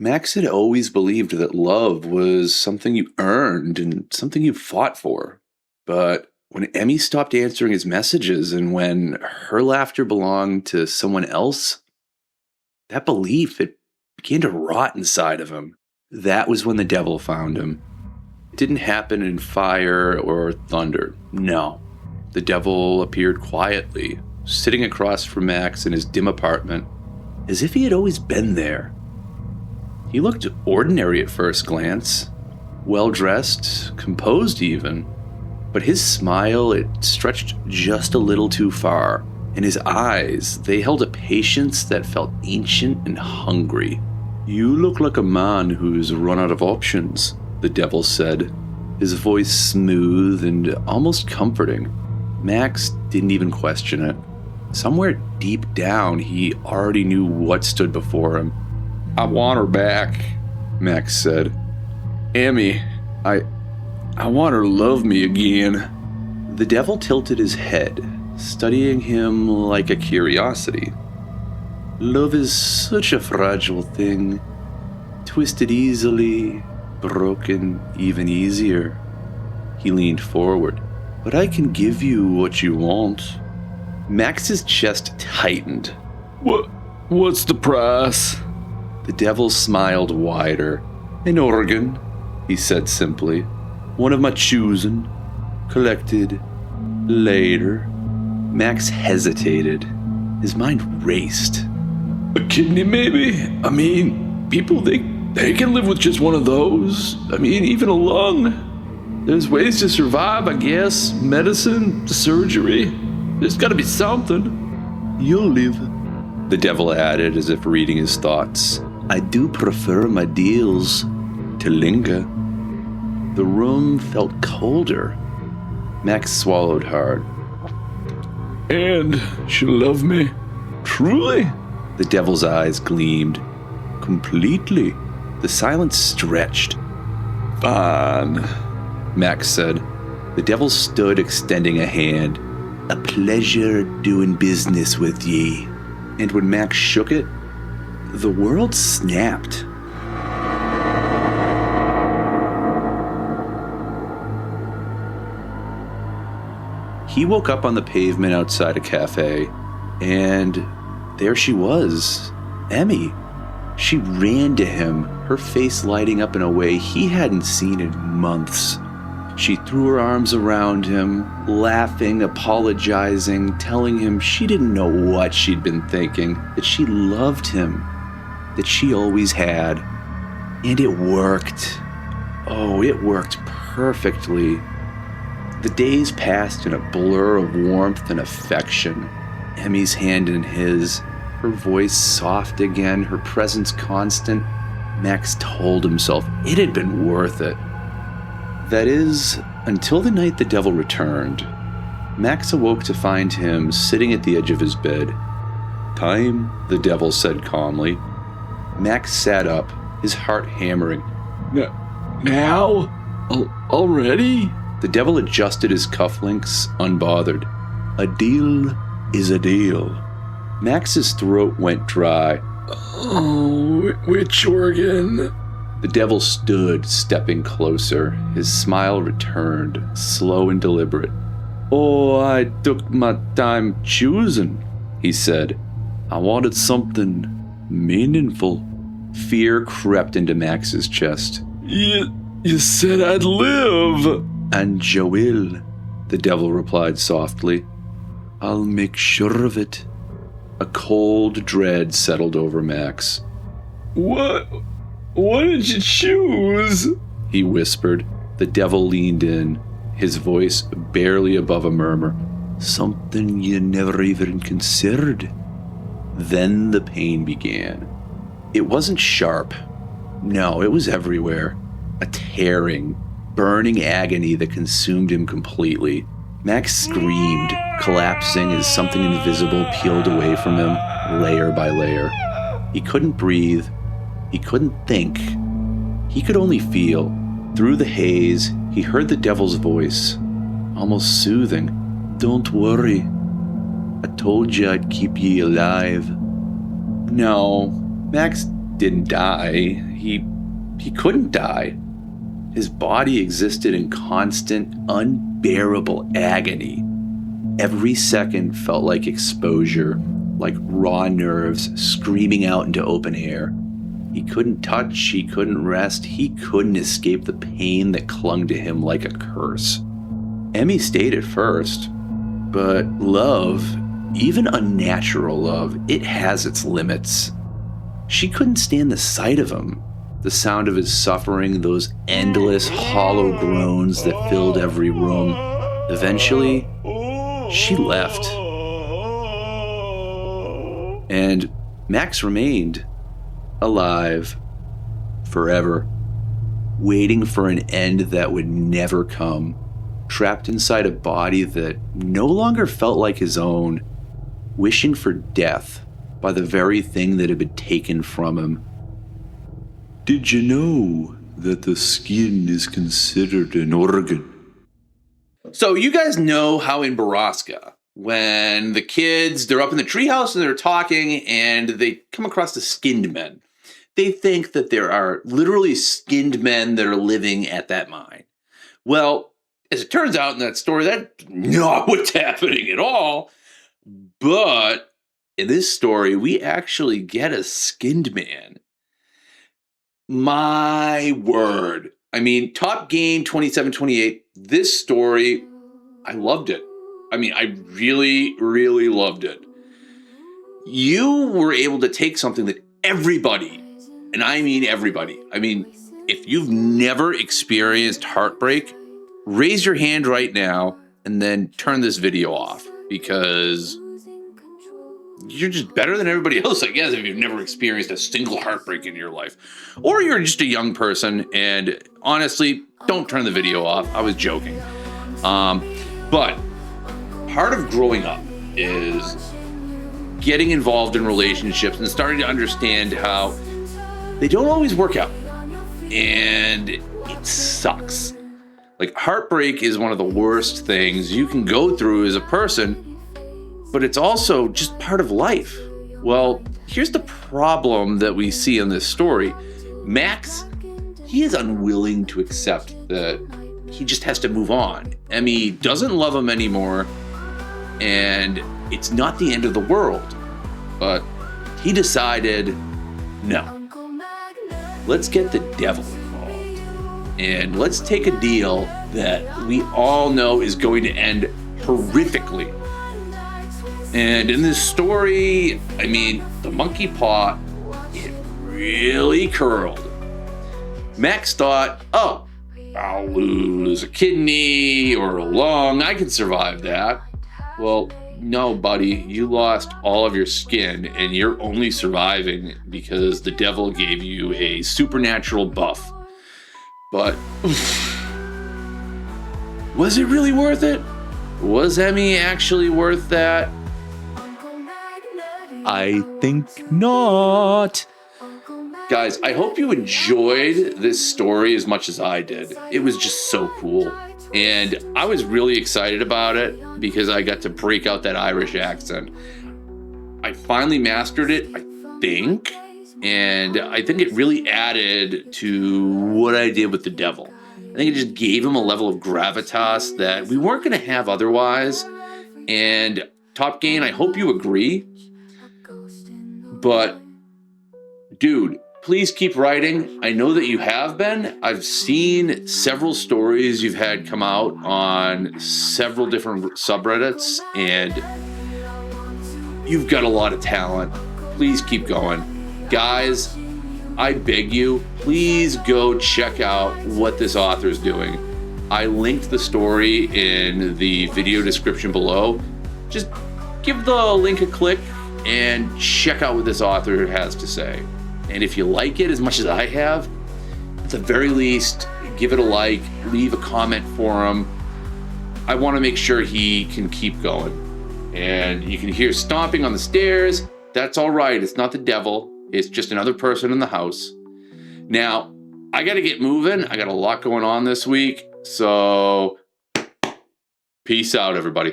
Max had always believed that love was something you earned and something you fought for. But when Emmy stopped answering his messages and when her laughter belonged to someone else, that belief, it began to rot inside of him. That was when the devil found him. It didn't happen in fire or thunder. No. The devil appeared quietly, sitting across from Max in his dim apartment, as if he had always been there. He looked ordinary at first glance, well-dressed, composed even, but his smile, it stretched just a little too far, and his eyes, they held a patience that felt ancient and hungry. "You look like a man who's run out of options," the devil said, his voice smooth and almost comforting. Max didn't even question it. Somewhere deep down, he already knew what stood before him. "I want her back," Max said. "Emmy, I want her to love me again." The devil tilted his head, studying him like a curiosity. "Love is such a fragile thing, twisted easily, broken even easier." He leaned forward. "But I can give you what you want." Max's chest tightened. What's the price?" The devil smiled wider. "An organ," he said simply. "One of my choosing. Collected. Later." Max hesitated. His mind raced. "A kidney, maybe? I mean, people, they can live with just one of those. I mean, even a lung. There's ways to survive, I guess. Medicine, surgery. There's gotta be something." "You'll live," the devil added as if reading his thoughts. "I do prefer my deals to linger." The room felt colder. Max swallowed hard. "And she'll love me? Truly?" The devil's eyes gleamed. "Completely." The silence stretched. "Fine," Max said. The devil stood extending a hand. "A pleasure doing business with ye." And when Max shook it, the world snapped. He woke up on the pavement outside a cafe, and there she was, Emmy. She ran to him, her face lighting up in a way he hadn't seen in months. She threw her arms around him, laughing, apologizing, telling him she didn't know what she'd been thinking, that she loved him, that she always had. And it worked. Oh, it worked perfectly. The days passed in a blur of warmth and affection. Emmy's hand in his, her voice soft again, her presence constant. Max told himself it had been worth it. That is, until the night the devil returned. Max awoke to find him sitting at the edge of his bed. "Time," the devil said calmly. Max sat up, his heart hammering. Now? Already?" The devil adjusted his cufflinks, unbothered. "A deal is a deal." Max's throat went dry. "Oh, which organ?" The devil stood, stepping closer. His smile returned, slow and deliberate. "Oh, I took my time choosing," he said. "I wanted something meaningful." Fear crept into Max's chest. You said I'd live." "And you will," the devil replied softly. "I'll make sure of it." A cold dread settled over Max. What did you choose?" he whispered. The devil leaned in, his voice barely above a murmur. "Something you never even considered." Then the pain began. It wasn't sharp. No, it was everywhere. A tearing, burning agony that consumed him completely. Max screamed, collapsing as something invisible peeled away from him, layer by layer. He couldn't breathe. He couldn't think. He could only feel. Through the haze, he heard the devil's voice, almost soothing. "Don't worry. I told you I'd keep ye alive." No, Max didn't die. He couldn't die. His body existed in constant, unbearable agony. Every second felt like exposure, like raw nerves screaming out into open air. He couldn't touch, he couldn't rest, he couldn't escape the pain that clung to him like a curse. Emmy stayed at first, but love, even unnatural love, it has its limits. She couldn't stand the sight of him, the sound of his suffering, those endless hollow groans that filled every room. Eventually, she left. And Max remained alive forever, waiting for an end that would never come, trapped inside a body that no longer felt like his own, wishing for death by the very thing that had been taken from him. Did you know that the skin is considered an organ? So you guys know how in Baraska, when the kids, they're up in the treehouse and they're talking and they come across the skinned men. They think that there are literally skinned men that are living at that mine. Well, as it turns out in that story, that's not what's happening at all. But in this story, we actually get a skinned man. My word. I mean, Top Game 2728, this story, I loved it. I mean, I really, really loved it. You were able to take something that everybody, and I mean everybody, I mean, if you've never experienced heartbreak, raise your hand right now and then turn this video off, because you're just better than everybody else, I guess, if you've never experienced a single heartbreak in your life. Or you're just a young person, and honestly, don't turn the video off. I was joking. But part of growing up is getting involved in relationships and starting to understand how they don't always work out. And it sucks. Like, heartbreak is one of the worst things you can go through as a person, but it's also just part of life. Well, here's the problem that we see in this story. Max, he is unwilling to accept that he just has to move on. Emmy doesn't love him anymore, and it's not the end of the world. But he decided, no, let's get the devil involved. And let's take a deal that we all know is going to end horrifically. And in this story, I mean, the monkey paw, it really curled. Max thought, oh, I'll lose a kidney or a lung. I can survive that. Well, no, buddy, you lost all of your skin and you're only surviving because the devil gave you a supernatural buff. But was it really worth it? Was Emmy actually worth that? I think not. Guys, I hope you enjoyed this story as much as I did. It was just so cool. And I was really excited about it because I got to break out that Irish accent. I finally mastered it, I think. And I think it really added to what I did with the devil. I think it just gave him a level of gravitas that we weren't going to have otherwise. And Top Gain, I hope you agree. But, dude, please keep writing. I know that you have been. I've seen several stories you've had come out on several different subreddits, and you've got a lot of talent. Please keep going. Guys, I beg you, please go check out what this author is doing. I linked the story in the video description below. Just give the link a click and check out what this author has to say. And if you like it as much as I have, at the very least, give it a like, leave a comment for him. I want to make sure he can keep going. And you can hear stomping on the stairs. That's all right. It's not the devil. It's just another person in the house. Now, I got to get moving. I got a lot going on this week. So, peace out, everybody.